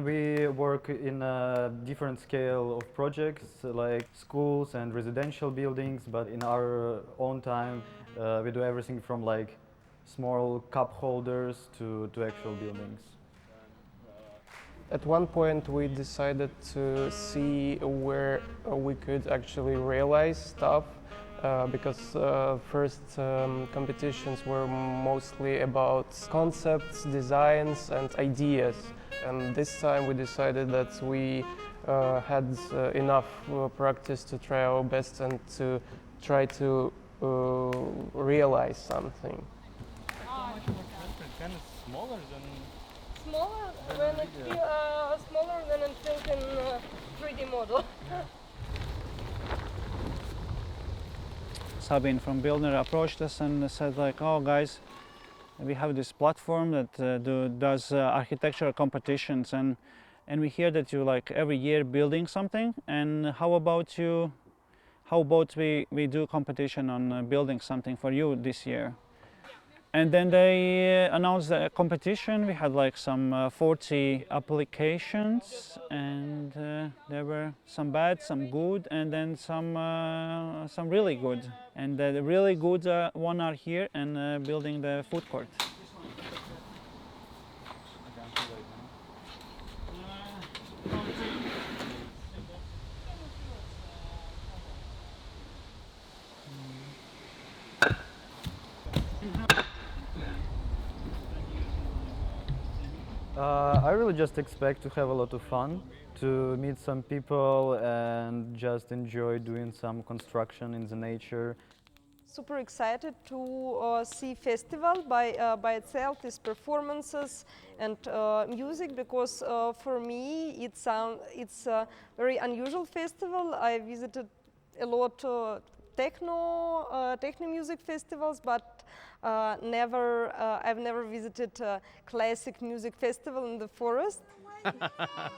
We work in a different scale of projects like schools and residential buildings, but in our own time we do everything from like small cup holders to actual buildings. At one point we decided to see where we could actually realize stuff because first competitions were mostly about concepts, designs and ideas. And this time we decided that we had enough practice to try our best and to try to realize something. Kind of smaller than Smaller when smaller than it feels in 3D model. Sabine from Buildner approached us and said like, oh guys, we have this platform that does architectural competitions and we hear that you like every year building something, and how about we do competition on building something for you this year. And then they announced the competition. We had like some 40 applications, and there were some bad, some good, and then some really good. And the really good one are here and building the food court. I really just expect to have a lot of fun, to meet some people and just enjoy doing some construction in the nature. Super excited to see festival by itself, these performances and music, because for me it's a very unusual festival. I visited a lot techno music festivals, but I've never visited a classic music festival in the forest.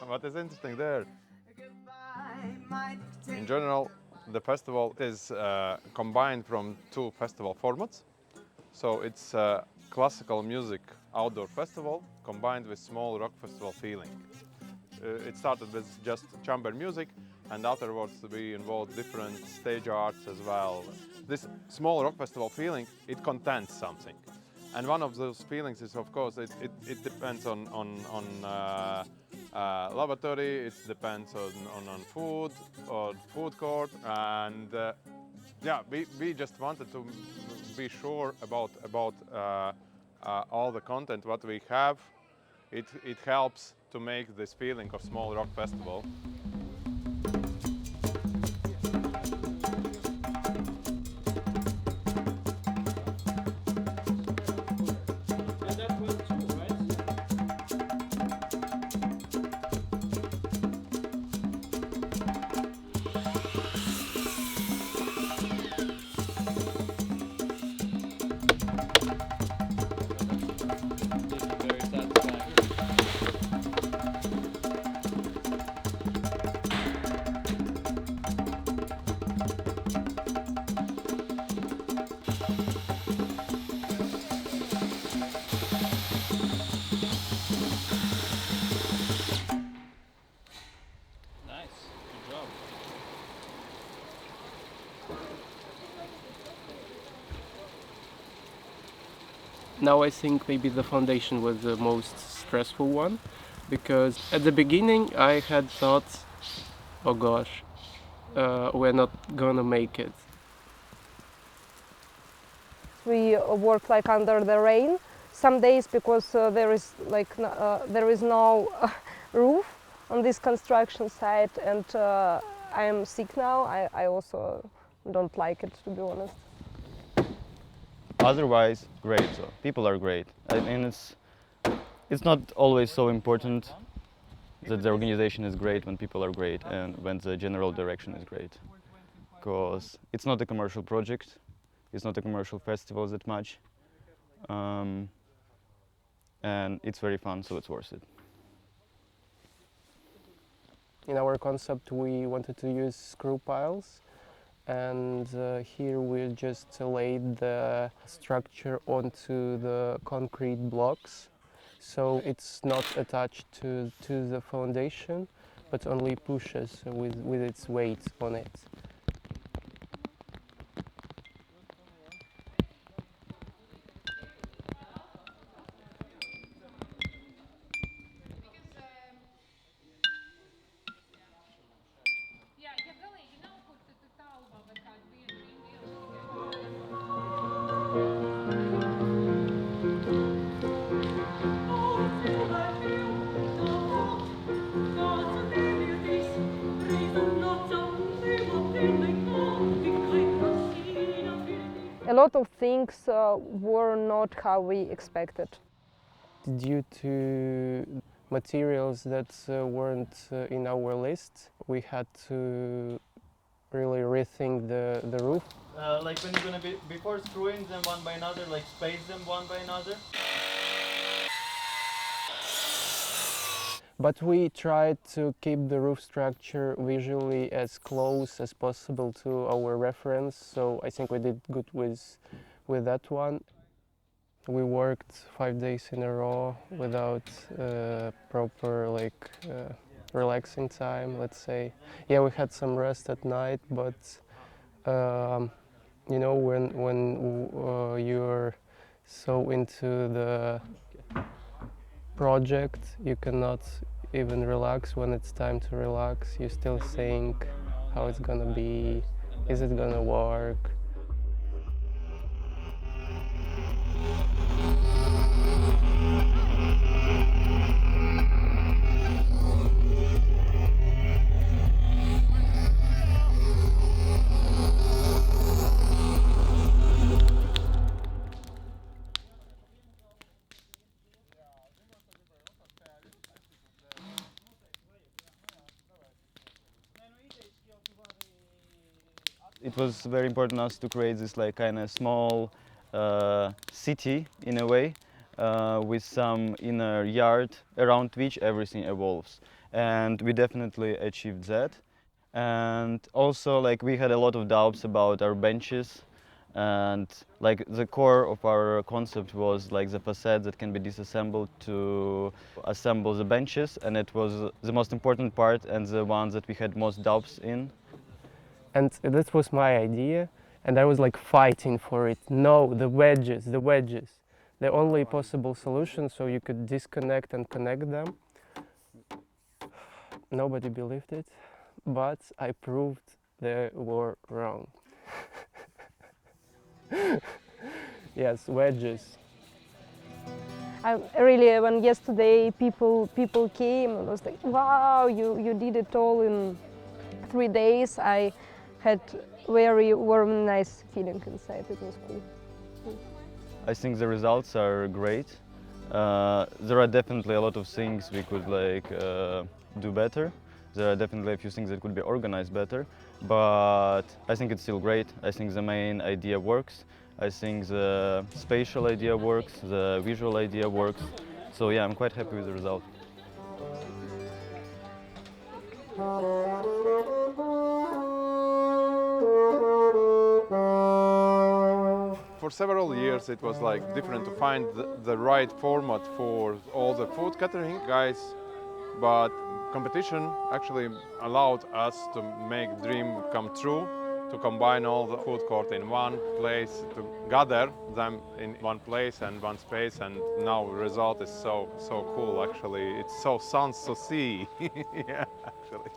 What is interesting there? In general, the festival is combined from two festival formats. So it's a classical music outdoor festival combined with small rock festival feeling. It started with just chamber music, and afterwards we involved different stage arts as well. This small rock festival feeling, it contains something. And one of those feelings is, of course, it depends on laboratory, it depends on food or food court, and yeah, we just wanted to be sure about all the content what we have. It helps to make this feeling of small rock festival. Now I think maybe the foundation was the most stressful one, because at the beginning I had thought, oh gosh, we're not gonna make it. We work like under the rain some days because there is no roof on this construction site, and I am sick now. I also don't like it, to be honest. Otherwise, great. So people are great. I mean, it's not always so important that the organization is great when people are great and when the general direction is great, because it's not a commercial project. It's not a commercial festival that much, and it's very fun, so it's worth it. In our concept, we wanted to use screw piles, and here we just laid the structure onto the concrete blocks. so it's not attached to the foundation, but only pushes with its weight on it. A lot of things were not how we expected. Due to materials that weren't in our list, we had to really rethink the roof. Like when you're gonna be, before screwing them one by another, like space them one by another. But we tried to keep the roof structure visually as close as possible to our reference, so I think we did good with that one. We worked 5 days in a row without proper relaxing time, let's say. Yeah, we had some rest at night, but you know, when you're so into the project, you cannot even relax. When it's time to relax, you still think how it's gonna be, is it gonna work? It was very important us to create this like kind of small city in a way, with some inner yard around which everything evolves, and we definitely achieved that. And also like we had a lot of doubts about our benches, and like the core of our concept was like the facade that can be disassembled to assemble the benches, and it was the most important part and the one that we had most doubts in. And that was my idea, and I was like fighting for it. No, the wedges, the only possible solution, so you could disconnect and connect them. Nobody believed it, but I proved they were wrong. Yes, wedges. I really, when yesterday people came, I was like, wow, you did it all in 3 days. I had very warm, nice feeling inside. It was cool. I think the results are great. There are definitely a lot of things we could like do better. There are definitely a few things that could be organized better, but I think it's still great. I think the main idea works. I think the spatial idea works, the visual idea works. So yeah, I'm quite happy with the result. For several years it was like different to find the right format for all the food catering guys, but competition actually allowed us to make dream come true, to combine all the food court in one place, to gather them in one place and one space, and now the result is so cool actually. It's so Sansusi, yeah, actually.